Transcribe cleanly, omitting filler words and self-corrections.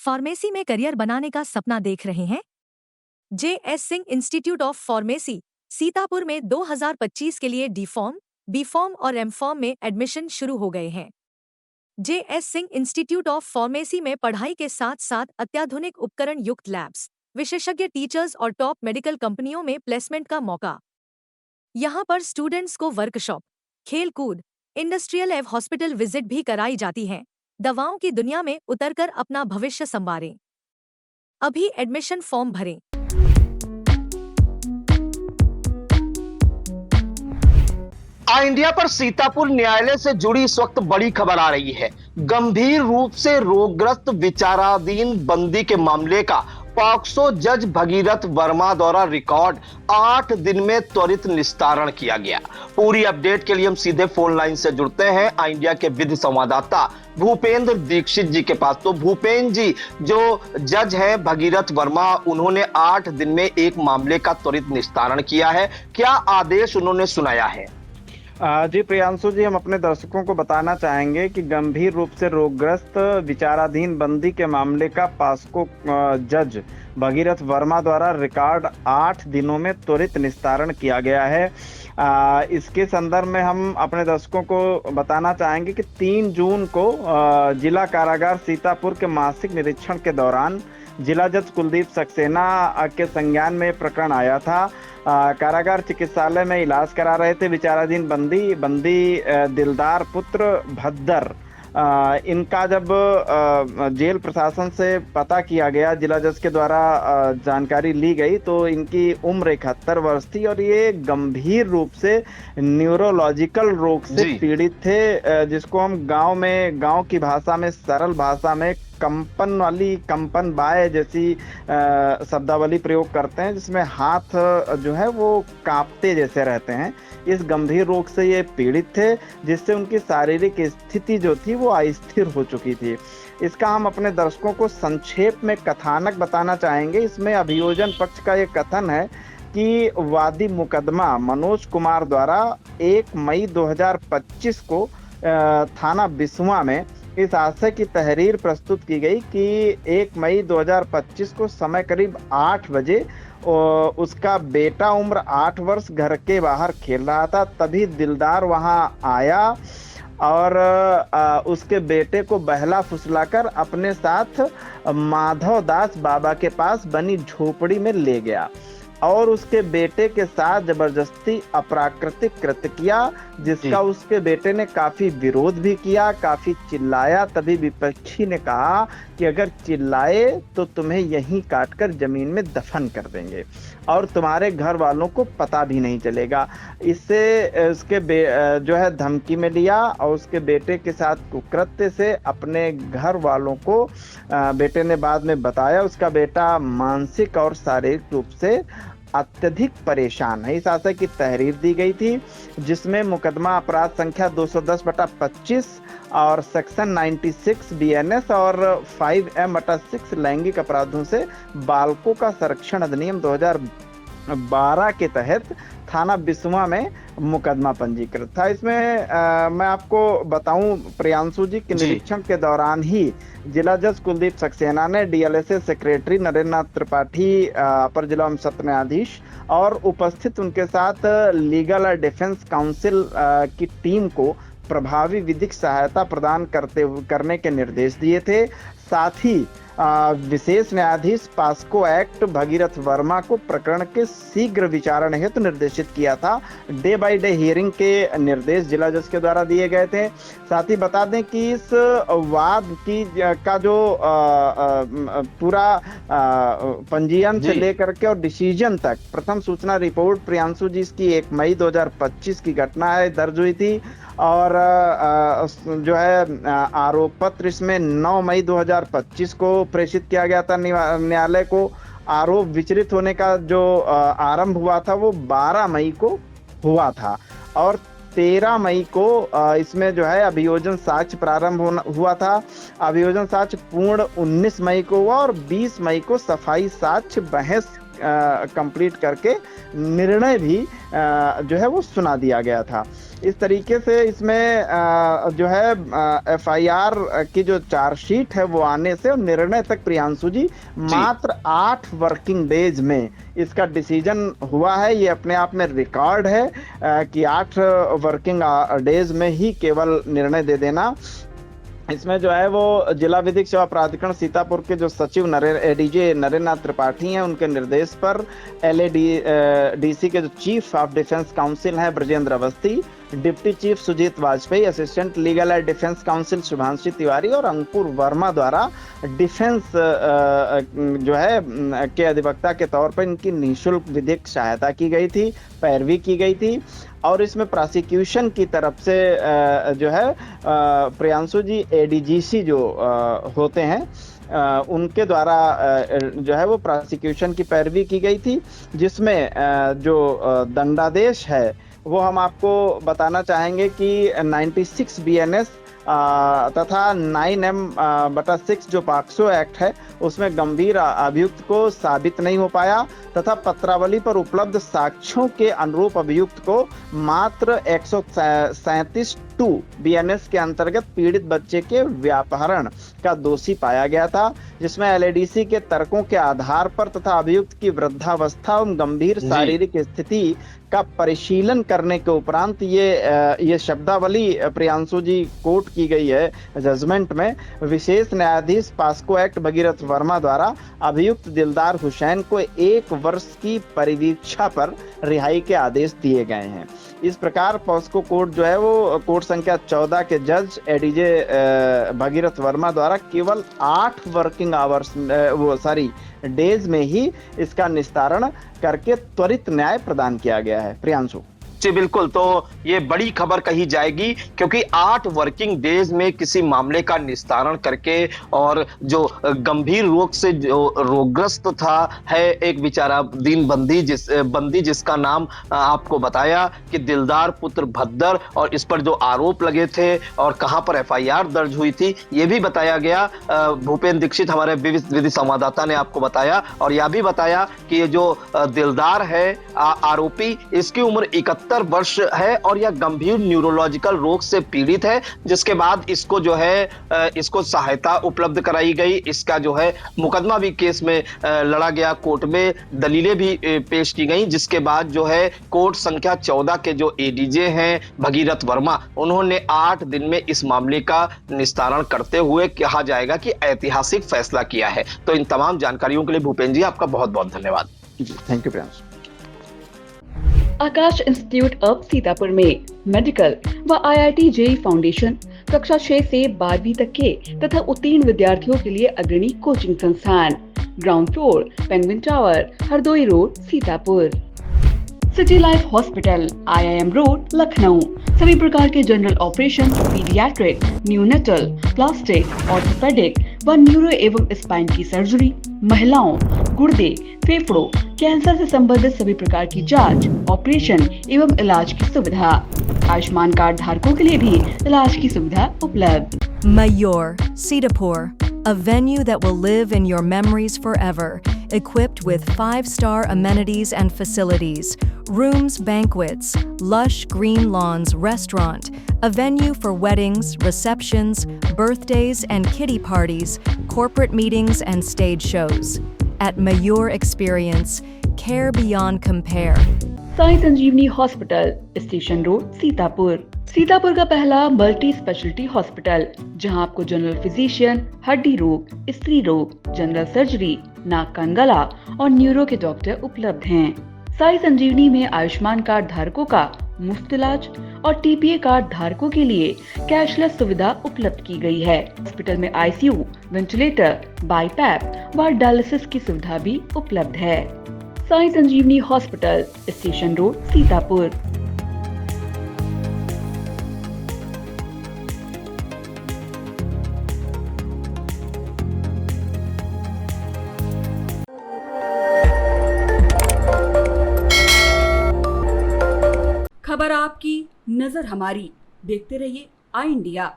Pharmacy में career बनाने का सपना देख रहे हैं? JS. Singh institute of pharmacy Sitapur में 2025 के लिए डी फॉर्म, बी फॉर्म और एम फॉर्म में एडमिशन शुरू हो गए हैं। JS. Singh institute of pharmacy में पढ़ाई के साथ साथ अत्याधुनिक उपकरण युक्त लैब्स, विशेषज्ञ टीचर्स और टॉप मेडिकल कंपनियों में प्लेसमेंट का मौका। यहाँ पर स्टूडेंट्स को वर्कशॉप, खेल कूद, इंडस्ट्रियल एवं हॉस्पिटल विजिट भी कराई जाती है। दवाओं की दुनिया में उतरकर अपना भविष्य संवारें। अभी एडमिशन फॉर्म भरें। इंडिया पर सीतापुर न्यायालय से जुड़ी इस वक्त बड़ी खबर आ रही है। गंभीर रूप से रोगग्रस्त विचाराधीन बंदी के मामले का पॉक्सो जज भगीरथ वर्मा द्वारा रिकॉर्ड 8 दिन में त्वरित निस्तारण किया गया। पूरी अपडेट के लिए हम सीधे फोन लाइन से जुड़ते हैं इंडिया के विधि संवाददाता भूपेंद्र दीक्षित जी के पास। तो भूपेंद्र जी, जो जज है भगीरथ वर्मा, उन्होंने 8 दिन में एक मामले का त्वरित निस्तारण किया है। क्या आदेश उन्होंने सुनाया है? जी प्रियांशु जी, हम अपने दर्शकों को बताना चाहेंगे कि गंभीर रूप से रोगग्रस्त विचाराधीन बंदी के मामले का पॉक्सो जज भगीरथ वर्मा द्वारा रिकॉर्ड 8 दिनों में त्वरित निस्तारण किया गया है। इसके संदर्भ में हम अपने दर्शकों को बताना चाहेंगे कि 3 जून को जिला कारागार सीतापुर के मासिक निरीक्षण के दौरान जिला जज कुलदीप सक्सेना के संज्ञान में प्रकरण आया था। कारागार चिकित्सालय में इलाज करा रहे थे विचाराधीन बंदी दिलदार पुत्र भद्दर। इनका जब जेल प्रशासन से पता किया गया, जिला जज के द्वारा जानकारी ली गई, तो इनकी उम्र 71 वर्ष थी और ये गंभीर रूप से न्यूरोलॉजिकल रोग से पीड़ित थे, जिसको हम गांव की भाषा में, सरल भाषा में कंपन बाय जैसी शब्दावली प्रयोग करते हैं, जिसमें हाथ जो है वो कांपते जैसे रहते हैं। इस गंभीर रोग से ये पीड़ित थे, जिससे उनकी शारीरिक स्थिति जो थी वो अस्थिर हो चुकी थी। इसका हम अपने दर्शकों को संक्षेप में कथानक बताना चाहेंगे। इसमें अभियोजन पक्ष का ये कथन है कि वादी मुकदमा मनोज कुमार द्वारा 1 मई 2025 को थाना बिस्वा में इस आशय की तहरीर प्रस्तुत की गई कि 1 मई 2025 को समय करीब 8 बजे उसका बेटा उम्र 8 वर्ष घर के बाहर खेल रहा था। तभी दिलदार वहां आया और उसके बेटे को बहला फुसलाकर अपने साथ माधव दास बाबा के पास बनी झोपड़ी में ले गया और उसके बेटे के साथ जबरदस्ती अप्राकृतिक कृत्य किया, जिसका उसके बेटे ने काफी विरोध भी किया, काफी चिल्लाया। तभी विपक्षी ने कहा कि अगर चिल्लाए तो तुम्हें यहीं काटकर जमीन में दफन कर देंगे और तुम्हारे घर वालों को पता भी नहीं चलेगा। इससे उसके जो है धमकी में लिया और उसके बेटे के साथ कुकृत्य से अपने घर वालों को बेटे ने बाद में बताया उसका बेटा मानसिक और शारीरिक रूप से अत्यधिक परेशान है। इस आशय की तहरीर दी गई थी, जिसमें मुकदमा अपराध संख्या 210/25 और सेक्शन 96 BNS और 5M/6 लैंगिक अपराधों से बालकों का संरक्षण अधिनियम 2012 के तहत थाना बिस्वा में मुकदमा पंजीकृत था। इसमें मैं आपको बताऊं प्रियांशु जी कि निरीक्षण के दौरान ही जिला जज कुलदीप सक्सेना ने DLSA सेक्रेटरी नरेंद्र नाथ त्रिपाठी, अपर जिला एवं सत्र न्यायाधीश और उपस्थित उनके साथ लीगल और डिफेंस काउंसिल की टीम को प्रभावी विधिक सहायता प्रदान करने के निर्देश दिए थे। साथ ही विशेष न्यायाधीश पॉक्सो एक्ट भगीरथ वर्मा को प्रकरण के शीघ्र विचारण हेतु निर्देशित किया था। डे बाय डे हियरिंग के निर्देश जिला जज के द्वारा दिए गए थे। साथ ही बता दें कि इस वाद का जो पूरा पंजीयन से लेकर के और डिसीजन तक प्रथम सूचना रिपोर्ट प्रियांशु जी इसकी 1 मई 2025 की घटना है दर्ज हुई थी और जो है आरोप पत्र इसमें 9 मई 2025 को प्रेषित किया गया था न्यायालय को। आरोप विचलित होने का जो आरंभ हुआ था वो 12 मई को हुआ था और 13 मई को इसमें जो है अभियोजन साक्ष्य प्रारंभ हुआ था। अभियोजन साक्ष्य पूर्ण 19 मई को हुआ और 20 मई को सफाई साक्ष्य बहस कंप्लीट करके निर्णय भी जो है वो सुना दिया गया था। इस तरीके से इसमें जो है एफआईआर की जो चार्जशीट है वो आने से और निर्णय तक प्रियांशु जी मात्र 8 वर्किंग डेज में इसका डिसीजन हुआ है। ये अपने आप में रिकॉर्ड है कि 8 वर्किंग डेज में ही केवल निर्णय दे देना। इसमें जो है वो जिला विधिक सेवा प्राधिकरण सीतापुर के जो सचिव एडीजे नरेंद्र त्रिपाठी हैं, उनके निर्देश पर एलएडीसी के जो चीफ ऑफ डिफेंस काउंसिल हैं Brajendra Awasthi, deputy chief Sujeet Vajpayee, assistant legal and defence counsel Shubhanshi Tiwari और अंकुर वर्मा द्वारा डिफेंस जो है के अधिवक्ता के तौर पर इनकी निःशुल्क विधिक सहायता की गई थी, पैरवी की गई थी। और इसमें प्रोसिक्यूशन की तरफ से जो है प्रियांशु जी एडीजीसी जो होते हैं उनके द्वारा जो है वो प्रोसिक्यूशन की पैरवी की गई थी, जिसमें जो दंडादेश है वो हम आपको बताना चाहेंगे कि 96 बीएनएस तथा 9M/6 जो पॉक्सो एक्ट है उसमें गंभीर अभियुक्त को साबित नहीं हो पाया तथा पत्रावली पर उपलब्ध साक्ष्यों के अनुरूप अभियुक्त को मात्र 137(2) बीएनएस के अंतर्गत पीड़ित बच्चे के व्यापहरण का दोषी पाया गया था, जिसमें एलएडीसी के तर्कों के आधार पर तथा अभियुक्त की वृद्धावस्था एवं गंभीर शारीरिक स्थिति का परिशीलन करने के उपरांत ये शब्दावली प्रियांशु जी कोट की गई है जजमेंट में। विशेष न्यायाधीश पॉस्को एक्ट भगीरथ वर्मा द्वारा अभियुक्त दिलदार हुसैन को 1 वर्ष की परिवीक्षा पर रिहाई के आदेश दिए गए हैं। इस प्रकार पॉस्को कोर्ट जो है वो कोर्ट संख्या 14 के जज एडीजे भगीरथ वर्मा द्वारा केवल 8 वर्किंग आवर्स डेज में ही इसका निस्तारण करके त्वरित न्याय प्रदान किया गया है। प्रियांशु जी बिल्कुल, तो ये बड़ी खबर कही जाएगी क्योंकि 8 वर्किंग डेज में किसी मामले का निस्तारण करके और जो गंभीर रोग से जो रोगग्रस्त था है एक बेचारा दीन बंदी जिसका नाम आपको बताया कि दिलदार पुत्र भद्दर, और इस पर जो आरोप लगे थे और कहां पर एफआईआर दर्ज हुई थी ये भी बताया गया। भूपेंद्र दीक्षित हमारे विधि संवाददाता ने आपको बताया और यह भी बताया कि ये जो दिलदार है आरोपी, इसकी उम्र 71 वर्ष है और यह गंभीर न्यूरोलॉजिकल रोग से पीड़ित है, जिसके बाद इसको जो है इसको सहायता उपलब्ध कराई गई। इसका जो है मुकदमा भी केस में लड़ा गया, कोर्ट में दलीलें भी पेश की गई, जिसके बाद जो है कोर्ट संख्या 14 के जो एडीजे हैं भगीरथ वर्मा, उन्होंने 8 दिन में इस मामले का निस्तारण करते हुए कहा जाएगा कि ऐतिहासिक फैसला किया है। तो इन तमाम जानकारियों के लिए भूपेंद्र जी आपका बहुत बहुत धन्यवाद। Thank you Priyanshu. Akash institute of Sitapur में मेडिकल व आईआईटी जेईई फाउंडेशन कक्षा 6 से 12वीं तक के तथा उत्तीर्ण विद्यार्थियों के लिए अग्रणी कोचिंग संस्थान। Ground floor, penguin tower, Hardoi road, Sitapur. City life hospital, IIM road, Lucknow. सभी प्रकार के general operation, paediatric, neonatal, plastic, orthopaedic व न्यूरो एवं स्पाइन की सर्जरी, महिलाओं, गुर्दे, फेफड़ों, कैंसर से संबंधित सभी प्रकार की जांच, ऑपरेशन एवं इलाज की सुविधा। आयुष्मान कार्ड धारकों के लिए भी इलाज की सुविधा उपलब्ध। Mayur, Sitapur, a venue that will live in your memories forever, equipped with 5-star amenities and facilities, rooms, banquets, lush green lawns, restaurant, a venue for weddings, receptions, birthdays and kiddie parties, corporate meetings and stage shows. At Mayur Experience, care beyond compare. Sai Sanjeevani hospital, station road, Sitapur. Sitapur का पहला multi speciality hospital, जहां आपको general physician, हड्डी रोग, स्त्री रोग, general surgery, नाक कान गला और न्यूरो के डॉक्टर उपलब्ध हैं। साई संजीवनी में आयुष्मान कार्ड धारकों का मुफ्त इलाज और TPA कार्ड धारकों के लिए कैशलेस सुविधा उपलब्ध की गई है। हॉस्पिटल में ICU, वेंटिलेटर, बाईपैप व डायलिसिस की सुविधा भी उपलब्ध है। Sai Sanjeevani hospital, station road, Sitapur. खबर आपकी, नजर हमारी। देखते रहिए आई इंडिया।